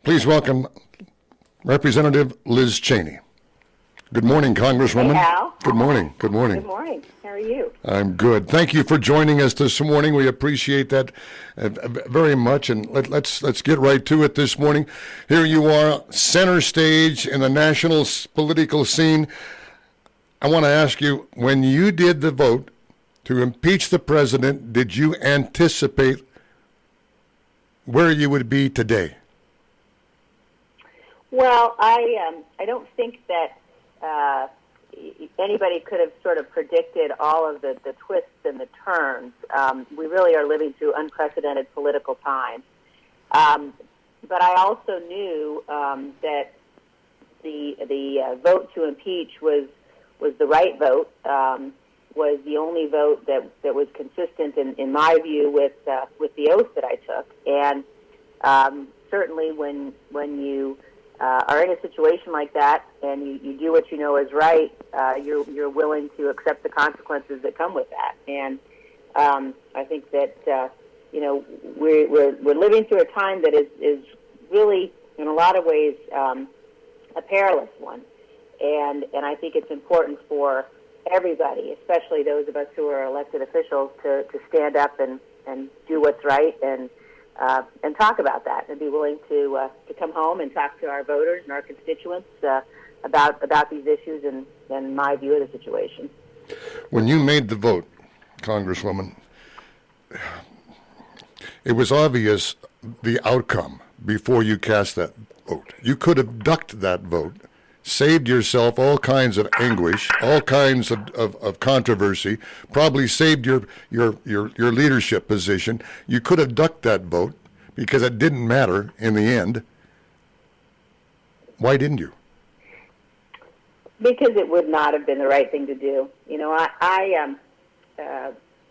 Please welcome Representative Liz Cheney. Good morning, Congresswoman. Hey, Al. Good morning. Good morning. Good morning. How are you? I'm good. Thank you for joining us this morning. We appreciate that very much. And let's get right to it this morning. Here you are, center stage in the national political scene. I want to ask you, when you did the vote to impeach the president, did you anticipate where you would be today? Well, I don't think that anybody could have sort of predicted all of the twists and the turns. We really are living through unprecedented political times. But I also knew that the vote to impeach was the right vote, was the only vote that was consistent, in my view, with the oath that I took. And certainly when you are in a situation like that and you do what you know is right, you're willing to accept the consequences that come with that. And I think that we're living through a time that is really, in a lot of ways, a perilous one. And I think it's important for everybody, especially those of us who are elected officials, to stand up and do what's right and talk about that, and be willing to come home and talk to our voters and our constituents about these issues and my view of the situation. When you made the vote, Congresswoman, it was obvious the outcome before you cast that vote. You could have ducked that vote, saved yourself all kinds of anguish, all kinds of controversy, probably saved your leadership position. You could have ducked that vote because it didn't matter in the end. Why didn't you? Because it would not have been the right thing to do. You know, I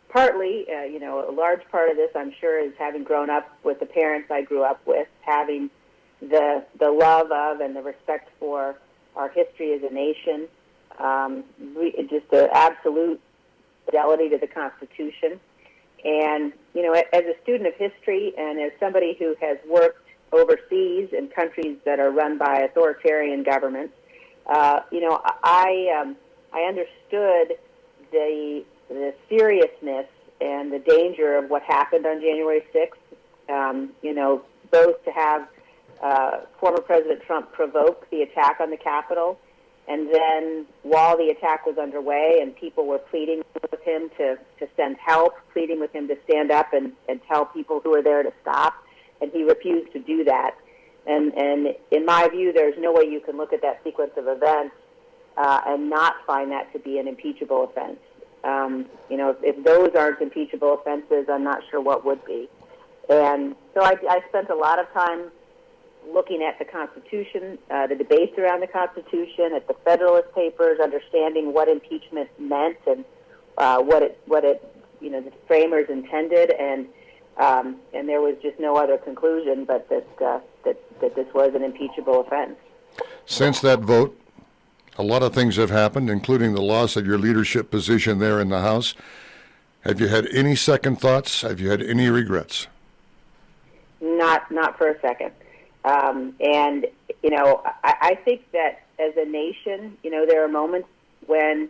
partly, a large part of this, I'm sure, is having grown up with the parents I grew up with, having the love of and the respect for our history as a nation, just the absolute fidelity to the Constitution. And, as a student of history and as somebody who has worked overseas in countries that are run by authoritarian governments, I understood the seriousness and the danger of what happened on January 6th, both to have former President Trump provoke the attack on the Capitol, and then while the attack was underway and people were pleading with him to send help, pleading with him to stand up and tell people who were there to stop, and he refused to do that. And in my view, there's no way you can look at that sequence of events and not find that to be an impeachable offense. If those aren't impeachable offenses, I'm not sure what would be. And so I spent a lot of time looking at the Constitution, the debates around the Constitution, at the Federalist Papers, understanding what impeachment meant and what it the framers intended, and there was just no other conclusion but that this was an impeachable offense. Since that vote, a lot of things have happened, including the loss of your leadership position there in the House. Have you had any second thoughts? Have you had any regrets? Not for a second. I think that as a nation, there are moments when,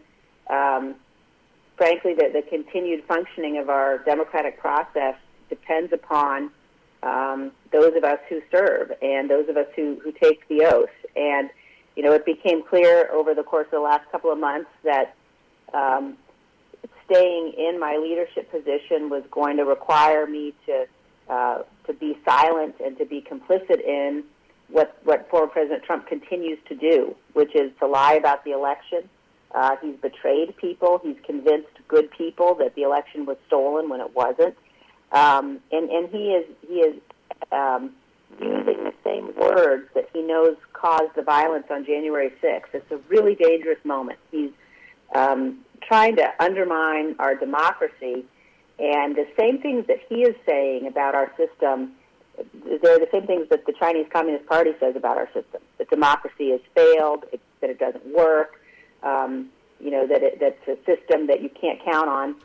frankly, the continued functioning of our democratic process depends upon those of us who serve and those of us who take the oath. And, it became clear over the course of the last couple of months that staying in my leadership position was going to require me to be silent and to be complicit in what former President Trump continues to do, which is to lie about the election. He's betrayed people. He's convinced good people that the election was stolen when it wasn't. And he is using the same words that he knows caused the violence on January 6th. It's a really dangerous moment. He's trying to undermine our democracy, and the same things that he is saying about our system, they're the same things that the Chinese Communist Party says about our system. That democracy has failed, that it doesn't work, that's a system that you can't count on.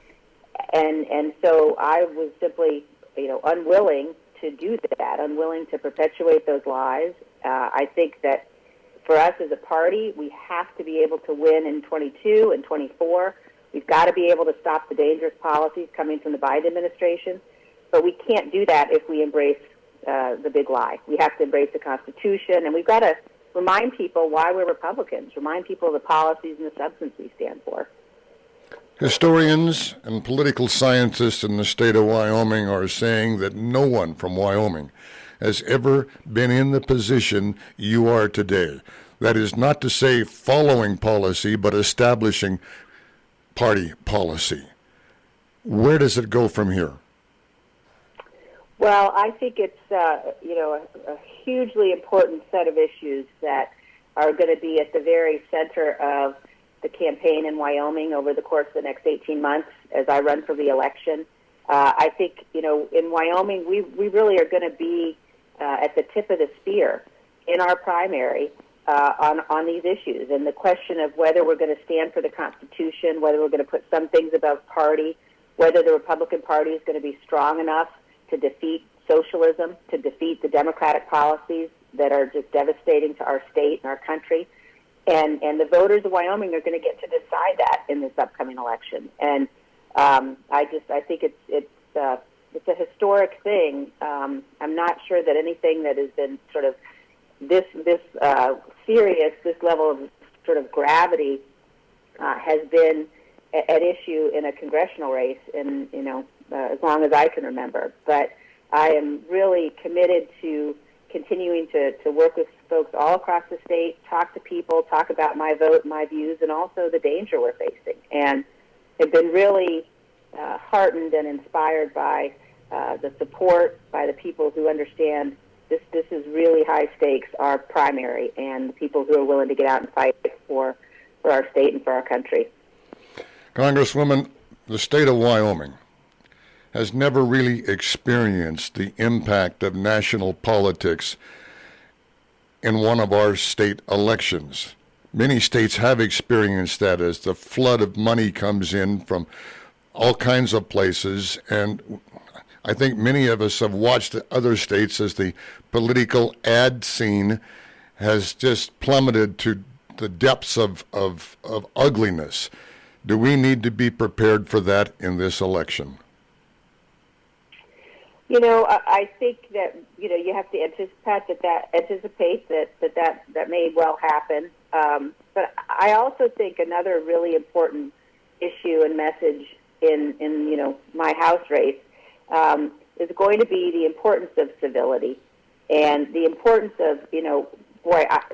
And so I was simply, unwilling to do that, unwilling to perpetuate those lies. I think that for us as a party, we have to be able to win in 22 and 24. We've got to be able to stop the dangerous policies coming from the Biden administration, but we can't do that if we embrace the big lie. We have to embrace the Constitution, and we've got to remind people why we're Republicans, remind people of the policies and the substance we stand for. Historians and political scientists in the state of Wyoming are saying that no one from Wyoming has ever been in the position you are today. That is not to say following policy, but establishing party policy. Where does it go from here? Well, I think it's a hugely important set of issues that are going to be at the very center of the campaign in Wyoming over the course of the next 18 months as I run for re-election. I think, in Wyoming, we really are going to be at the tip of the spear in our primary on these issues. And the question of whether we're going to stand for the Constitution, whether we're going to put some things above party, whether the Republican Party is going to be strong enough to defeat socialism, to defeat the Democratic policies that are just devastating to our state and our country. And the voters of Wyoming are going to get to decide that in this upcoming election. And I think it's a historic thing. I'm not sure that anything that has been sort of this serious, this level of sort of gravity has been at issue in a congressional race in as long as I can remember. But I am really committed to continuing to work with folks all across the state, talk to people, talk about my vote, my views, and also the danger we're facing. And have been really heartened and inspired by the support by the people who understand this is really high stakes, our primary, and the people who are willing to get out and fight for our state and for our country. Congresswoman, the state of Wyoming has never really experienced the impact of national politics in one of our state elections. Many states have experienced that as the flood of money comes in from all kinds of places, and I think many of us have watched other states as the political ad scene has just plummeted to the depths of ugliness. Do we need to be prepared for that in this election? I think that you have to anticipate that may well happen. But I also think another really important issue and message in my House race is going to be the importance of civility and the importance of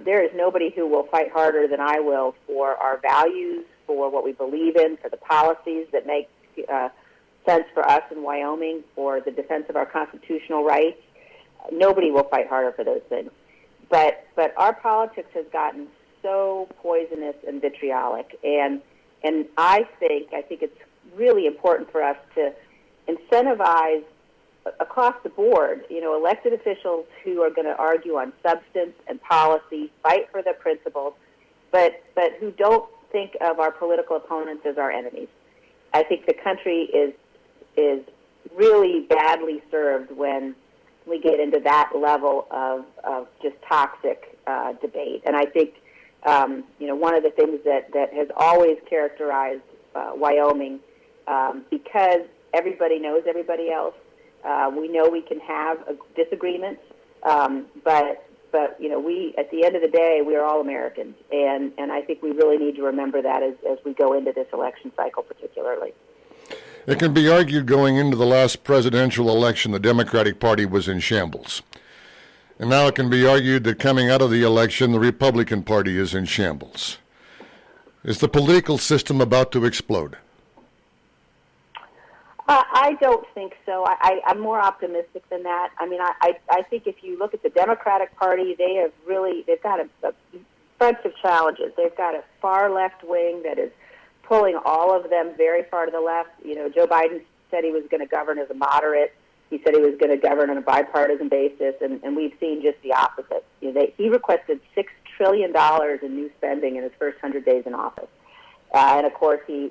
there is nobody who will fight harder than I will for our values, for what we believe in, for the policies that make sense for us in Wyoming, for the defense of our constitutional rights. Nobody will fight harder for those things. But our politics has gotten so poisonous and vitriolic, and I think it's really important for us to incentivize across the board, elected officials who are going to argue on substance and policy, fight for the principles, but who don't think of our political opponents as our enemies. I think the country is really badly served when we get into that level of just toxic debate. And I think, one of the things that has always characterized Wyoming, because everybody knows everybody else, we know we can have disagreements, but we, at the end of the day, we are all Americans. And I think we really need to remember that as we go into this election cycle particularly. It can be argued going into the last presidential election, the Democratic Party was in shambles. And now it can be argued that coming out of the election, the Republican Party is in shambles. Is the political system about to explode? I don't think so. I'm more optimistic than that. I mean, I think if you look at the Democratic Party, they've got a bunch of challenges. They've got a far left wing that is pulling all of them very far to the left. Joe Biden said he was going to govern as a moderate. He said he was going to govern on a bipartisan basis, and we've seen just the opposite. He requested $6 trillion in new spending in his first 100 days in office. And, of course, he,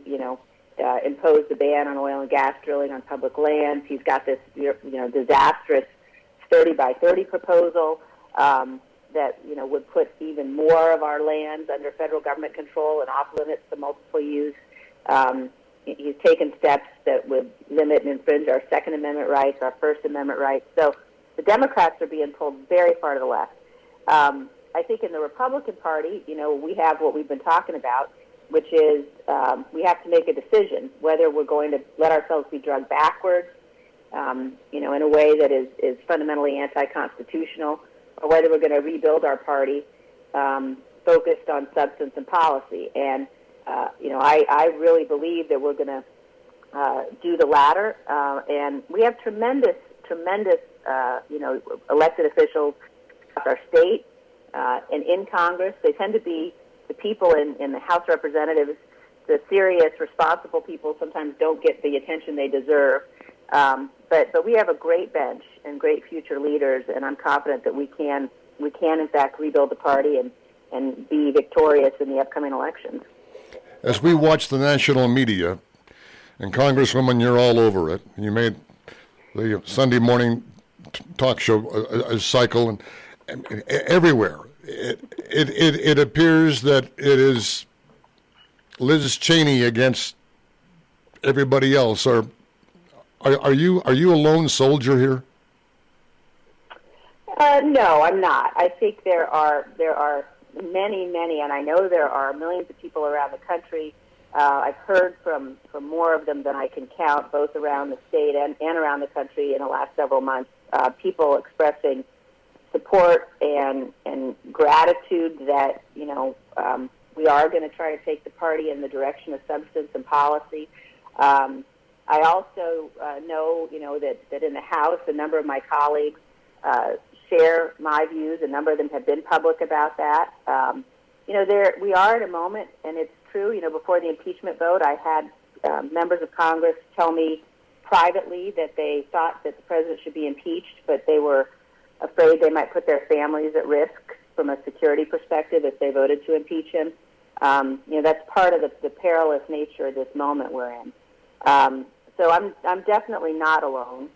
imposed a ban on oil and gas drilling on public lands. He's got this, disastrous 30 by 30 proposal that would put even more of our lands under federal government control and off limits to multiple use. He's taken steps that would limit and infringe our Second Amendment rights, our First Amendment rights. So the Democrats are being pulled very far to the left. I think in the Republican Party, we have what we've been talking about, which is we have to make a decision whether we're going to let ourselves be dragged backwards, in a way that is fundamentally anti-constitutional, or whether we're going to rebuild our party focused on substance and policy. And, I really believe that we're going to do the latter. And we have tremendous, elected officials across our state and in Congress. They tend to be the people in the House of Representatives, the serious, responsible people sometimes don't get the attention they deserve. But we have a great bench and great future leaders, and I'm confident that we can in fact rebuild the party and be victorious in the upcoming elections. As we watch the national media, and Congresswoman, you're all over it. You made the Sunday morning talk show a cycle, and everywhere. It appears that it is Liz Cheney against everybody else. Are you a lone soldier here? No, I'm not. I think there are many, and I know there are millions of people around the country. I've heard from more of them than I can count, both around the state and around the country in the last several months. People expressing support and gratitude that we are going to try to take the party in the direction of substance and policy. I also know that in the House, a number of my colleagues share my views. A number of them have been public about that. We are at a moment, and it's true. Before the impeachment vote, I had members of Congress tell me privately that they thought that the president should be impeached, but they were afraid they might put their families at risk from a security perspective if they voted to impeach him. That's part of the perilous nature of this moment we're in. So I'm definitely not alone.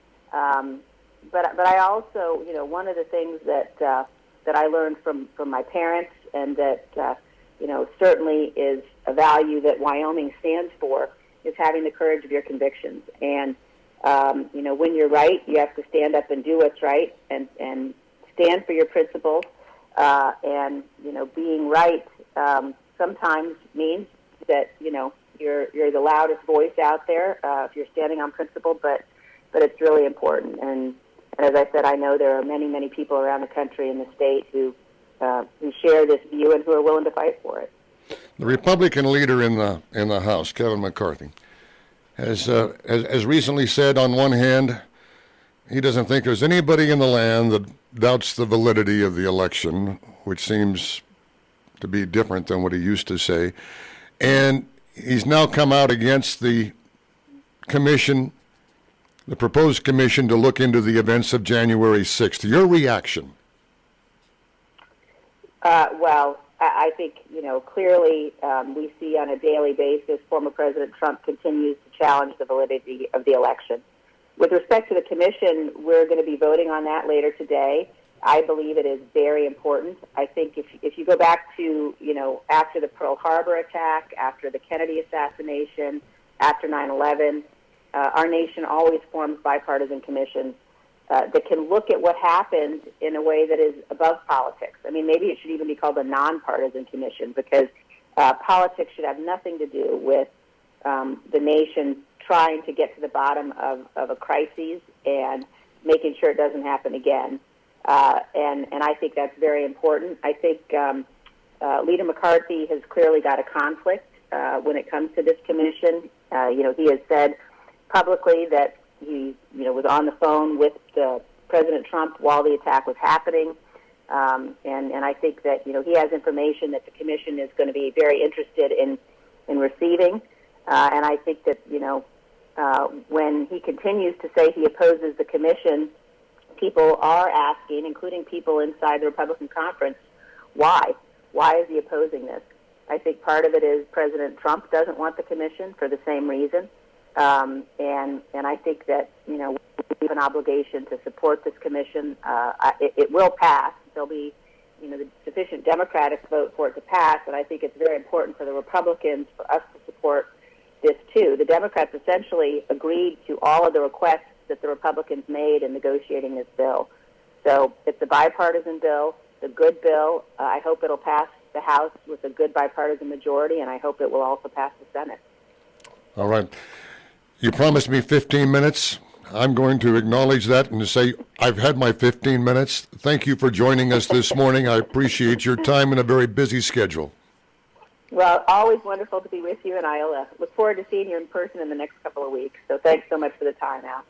But I also, one of the things that I learned from my parents, and that certainly is a value that Wyoming stands for, is having the courage of your convictions. And when you're right, you have to stand up and do what's right, and stand for your principles. And being right sometimes means that you're the loudest voice out there if you're standing on principle, but it's really important. And as I said, I know there are many people around the country and the state who share this view and who are willing to fight for it. The Republican leader in the House, Kevin McCarthy, has recently said, on one hand, he doesn't think there's anybody in the land that doubts the validity of the election, which seems to be different than what he used to say. And he's now come out against the commission, the proposed commission to look into the events of January 6th. Your reaction? Well, I think, clearly we see on a daily basis former President Trump continues to challenge the validity of the election. With respect to the commission, we're going to be voting on that later today. I believe it is very important. I think if you go back to, after the Pearl Harbor attack, after the Kennedy assassination, after 9/11, our nation always forms bipartisan commissions that can look at what happened in a way that is above politics. I mean, maybe it should even be called a nonpartisan commission, because politics should have nothing to do with the nation trying to get to the bottom of a crisis and making sure it doesn't happen again. And I think that's very important. I think Leader McCarthy has clearly got a conflict when it comes to this commission. He has said publicly that he, was on the phone with President Trump while the attack was happening. And I think that, he has information that the commission is going to be very interested in receiving. And I think that, when he continues to say he opposes the commission, people are asking, including people inside the Republican conference, why? Why is he opposing this? I think part of it is President Trump doesn't want the commission for the same reason. And I think that, we have an obligation to support this commission. It will pass. There'll be, the sufficient Democratic vote for it to pass, but I think it's very important for the Republicans, for us to support this too. The Democrats essentially agreed to all of the requests that the Republicans made in negotiating this bill. So it's a bipartisan bill, it's a good bill. I hope it'll pass the House with a good bipartisan majority, and I hope it will also pass the Senate. All right. You promised me 15 minutes. I'm going to acknowledge that and to say I've had my 15 minutes. Thank you for joining us this morning. I appreciate your time in a very busy schedule. Well, always wonderful to be with you, and I'll look forward to seeing you in person in the next couple of weeks. So thanks so much for the time, Al.